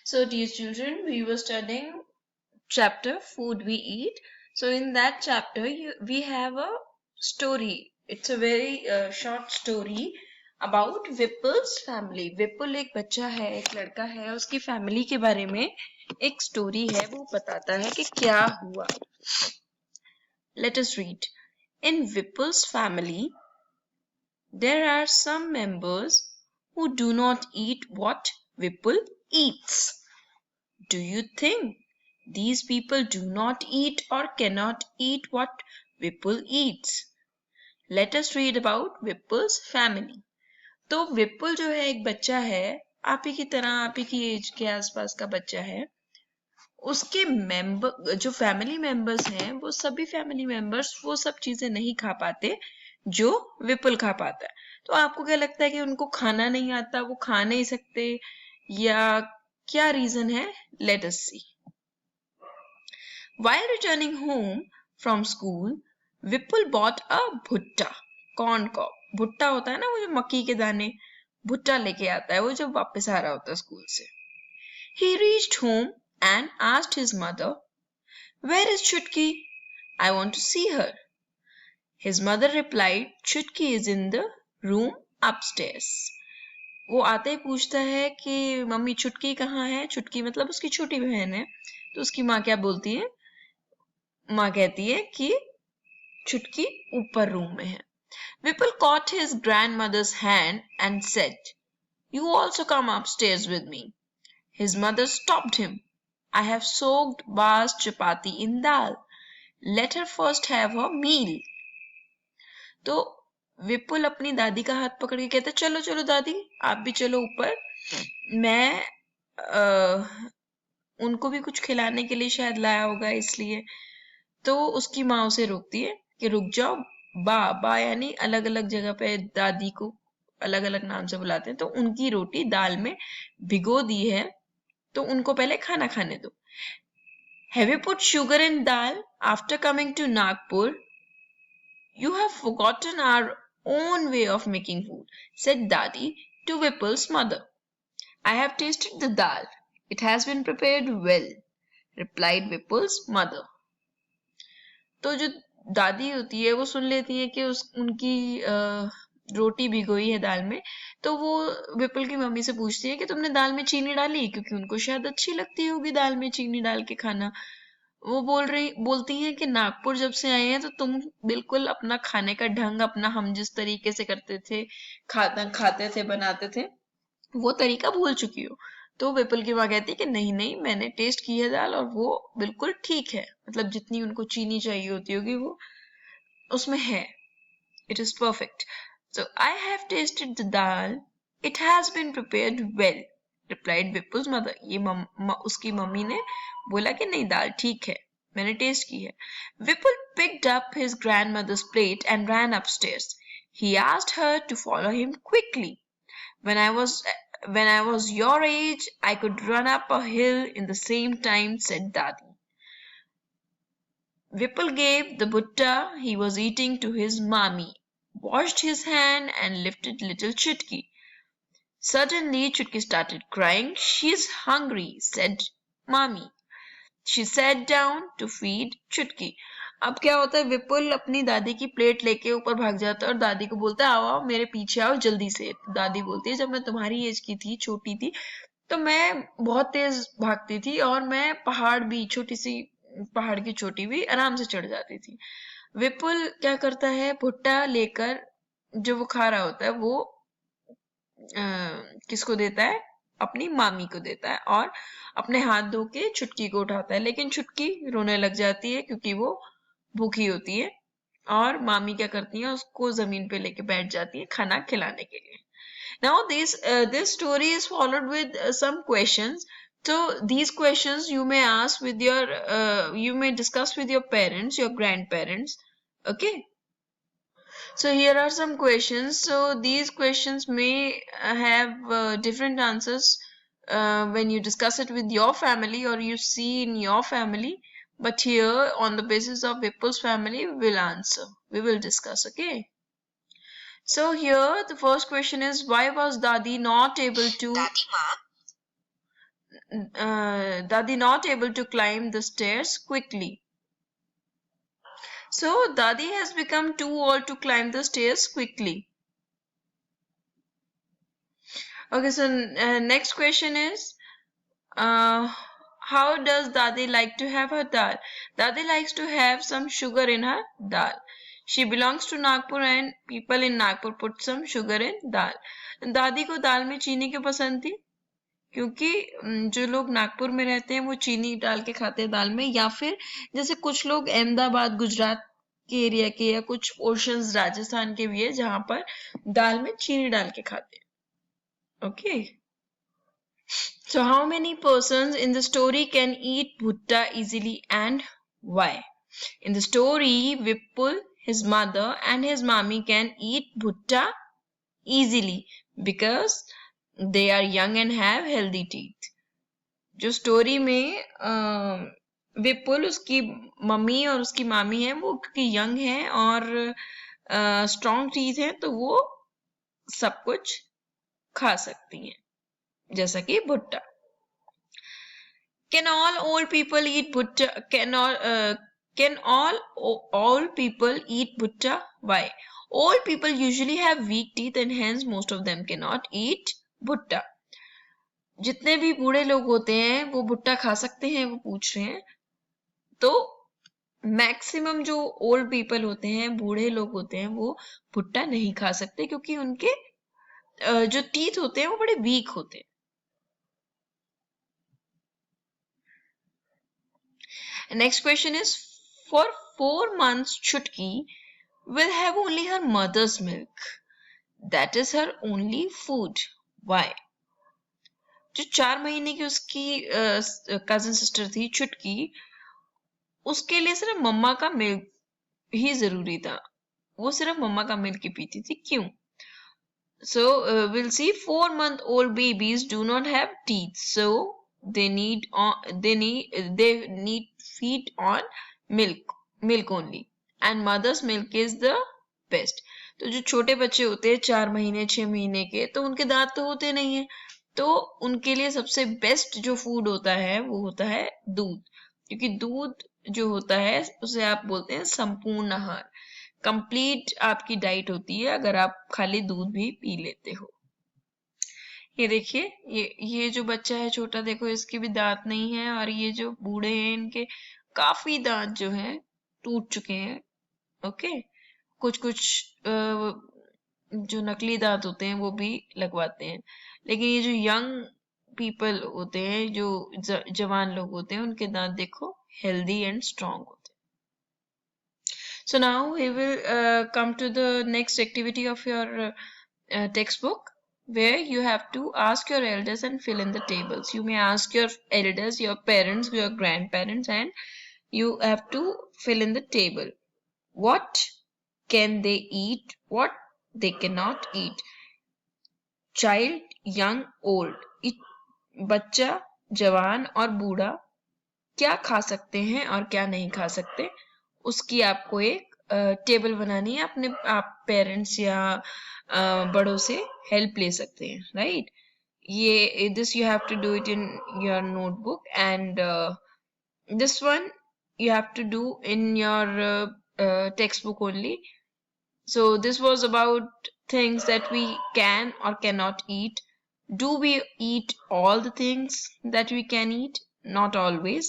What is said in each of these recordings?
So, dear children, we were studying chapter Food We Eat. So, in that chapter, we have a story. It's a very short story about Vipul's family. Vipul एक बच्चा है, एक लड़का है, उसकी family के बारे में एक स्टोरी है, वो बताता है कि क्या हुआ. Let us read. In Vipul's family, there are some members who do not eat what Vipul eats. Do you think these people do not eat or cannot eat what Vipul eats? Let us read about Vipul's family. तो विपुल जो है एक बच्चा है, आप ही की तरह आप ही की एज के आसपास का बच्चा है. उसके मेंबर जो फैमिली मेंबर्स हैं वो सभी फैमिली मेंबर्स वो सब चीजें नहीं खा पाते जो विपुल खा पाता है. तो आपको क्या लगता है कि उनको खाना नहीं आता, वो खा नहीं सकते, या क्या रीजन है? Let us C. While returning home from school, Vipul bought a भुट्टा, corn cob. भुट्टा होता है ना वो जो मक्की के दाने, भुट्टा लेके आता है वो जब वापस आ रहा होता है स्कूल से. He reached home and asked his mother, "Where is Chutki? I want to see her." His mother replied, "Chutki is in the room upstairs." वो आते ही पूछता है कि मम्मी चुटकी कहाँ है? चुटकी मतलब उसकी छोटी बहन है. तो उसकी माँ क्या बोलती है? माँ कहती है कि चुटकी ऊपर रूम में है. Vipul caught his grandmother's hand and said, "You also come upstairs with me." His mother stopped him. "I have soaked Ba's chapati in dal. Let her first have her meal." तो विपुल अपनी दादी का हाथ पकड़ के कहते, चलो चलो दादी, आप भी चलो ऊपर, मैं उनको भी कुछ खिलाने के लिए शायद लाया होगा इसलिए. तो उसकी माँ उसे रोकती है कि रुक जाओ. बा यानी अलग अलग जगह पे दादी को अलग अलग नाम से बुलाते हैं. तो उनकी रोटी दाल में भिगो दी है, तो उनको पहले खाना खाने दो. Have you put sugar in dal after coming to Nagpur? You have forgotten our own way of making food, said Dadi to Vipul's mother. I have tasted the dal. It has been prepared well, replied Vipul's mother. तो जो दादी होती है वो सुन लेती है कि उनकी रोटी भिगोई है दाल में. तो वो विपुल की मम्मी से पूछती है कि तुमने दाल में चीनी डाली, क्योंकि उनको शायद अच्छी लगती होगी दाल में चीनी डाल के खाना. वो बोलती हैं कि नागपुर जब से आए हैं तो तुम बिल्कुल अपना खाने का ढंग, अपना हम जिस तरीके से करते थे, खाते थे, बनाते थे, वो तरीका भूल चुकी हो. तो विपुल की माँ कहती है कि नहीं नहीं, मैंने टेस्ट की है दाल और वो बिल्कुल ठीक है, मतलब जितनी उनको चीनी चाहिए होती होगी वो उसमें है. It is perfect. So I have tasted the dal. It has been prepared well, replied Vipul's mother. ये उसकी मम्मी ने बोला कि नहीं, दाल ठीक है, मैंने टेस्ट की है. Vipul picked up his grandmother's plate and ran upstairs. He asked her to follow him quickly. When I was your age, I could run up a hill in the same time, said Dadi. Vipul gave the bhutta he was eating to his mommy, washed his hand and lifted little Chutki. Suddenly Chutki started crying. "She's hungry," said mommy. She sat down to feed Chutki. अब क्या होता है, विपुल अपनी दादी की plate लेके ऊपर भाग जाता है और दादी को बोलता है, आओ आओ मेरे पीछे आओ जल्दी से. दादी बोलती है, जब मैं तुम्हारी एज की थी, छोटी थी, तो मैं बहुत तेज भागती थी और मैं पहाड़ भी, छोटी सी पहाड़ की चोटी भी आराम से चढ़ जाती थी. विपुल क्या करता है, भुट्टा लेकर जो वो खा रहा होता है वो किसको देता है? अपनी मामी को देता है और अपने हाथ धो के छुटकी को उठाता है. लेकिन छुटकी रोने लग जाती है क्योंकि वो भूखी होती है और मामी क्या करती है, उसको जमीन पे लेके बैठ जाती है खाना खिलाने के लिए. Now this story is followed with some questions. So these questions you may ask with your you may discuss with your parents, your grandparents. Okay. So here are some questions. So these questions may have different answers when you discuss it with your family or you see in your family. But here, on the basis of Vipul's family, we will answer. We will discuss. Okay. So here the first question is, why was Dadi not able to? दादी माँ Dadi not able to climb the stairs quickly. So Dadi has become too old to climb the stairs quickly. Okay, so next question is, how does Dadi like to have her dal? Dadi likes to have some sugar in her dal. She belongs to Nagpur and people in Nagpur put some sugar in dal. दादी को दाल में चीनी क्यों पसंद थी? क्योंकि जो लोग नागपुर में रहते हैं वो चीनी डाल के खाते हैं दाल में, या फिर जैसे कुछ लोग अहमदाबाद गुजरात के एरिया के या कुछ पोर्शंस राजस्थान के भी है जहां पर दाल में चीनी डाल के खाते हैं. Okay. So how many persons in the story can eat bhutta easily and why? In the story, Vipul, his mother and his mommy can eat bhutta easily because they are young and have healthy teeth. जो story में विपुल, उसकी mummy और उसकी मामी है वो young है और स्ट्रॉन्ग टीथ है, तो वो सब कुछ खा सकती हैं जैसा कि भुट्टा. Can all old people eat bhutta? Can all people eat bhutta? Why? Old people usually have weak teeth and hence most of them cannot eat bhutta. जितने भी बूढ़े लोग होते हैं वो भुट्टा खा सकते हैं, वो पूछ रहे हैं. तो मैक्सिमम जो ओल्ड पीपल होते हैं, बूढ़े लोग होते हैं, वो भुट्टा नहीं खा सकते क्योंकि उनके जो टीथ होते हैं वो बड़े वीक होते हैं. Next question is, for 4 months Chutki will have only her mother's milk. That is her only food. Why? जो 4 महीने की उसकी कजन सिस्टर थी चुटकी, उसके लिए सिर्फ मम्मा का मिल्क ही जरूरी था. वो सिर्फ मम्मा का मिल्क ही पीती थी. क्यों? So we'll see 4-month-old babies do not have teeth, so they need feed on milk only, and mother's milk is the best. तो जो छोटे बच्चे होते हैं 4 महीने 6 महीने के, तो उनके दांत तो होते नहीं है, तो उनके लिए सबसे बेस्ट जो फूड होता है वो होता है दूध, क्योंकि दूध जो होता है उसे आप बोलते हैं संपूर्ण आहार. कंप्लीट आपकी डाइट होती है अगर आप खाली दूध भी पी लेते हो. ये देखिए, ये जो बच्चा है छोटा, देखो इसके भी दांत नहीं है, और ये जो बूढ़े हैं इनके काफी दांत जो हैं टूट चुके हैं. ओके. कुछ जो नकली दांत होते हैं वो भी लगवाते हैं, लेकिन ये जो यंग पीपल होते हैं, जो जवान लोग होते हैं, उनके दांत देखो हेल्दी एंड स्ट्रॉन्ग होते हैं. So now we will come to the next activity of your textbook, where you have to ask your elders and fill in the tables. You may ask your elders, your parents, your grandparents, and you have to fill in the table. What can they eat? What they cannot eat? Child, young, old. बच्चा, जवान और बूढ़ा क्या खा सकते हैं और क्या नहीं खा सकते, उसकी आपको एक टेबल बनानी है. अपने आप पेरेंट्स या बड़ों से हेल्प ले सकते हैं, राइट? ये this you have to do it in your notebook, and this one you have to do in your textbook only. So this was about things that we can or cannot eat. Do we eat all the things that we can eat? Not always.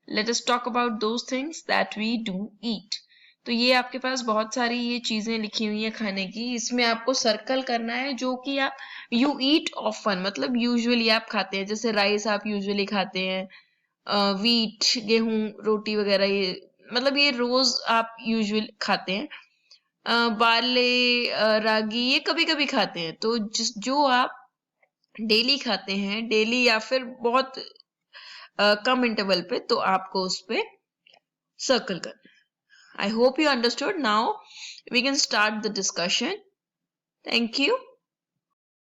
Let us talk about those things that we do eat. तो ये आपके पास बहुत सारी ये चीजें लिखी हुई हैं खाने की. इसमें आपको सर्कल करना है जो कि आप you eat often, मतलब यूजुअली आप खाते हैं. जैसे राइस आप यूजुअली खाते हैं, वीट गेहूं रोटी वगैरह, ये मतलब ये रोज आप यूजुअली खाते हैं. बार्ले रागी ये कभी कभी खाते हैं. तो जो आप डेली खाते हैं, डेली या फिर बहुत कम इंटरवल पे, तो आपको उस पे सर्कल करना. I hope you understood. Now we can start the discussion. Thank you.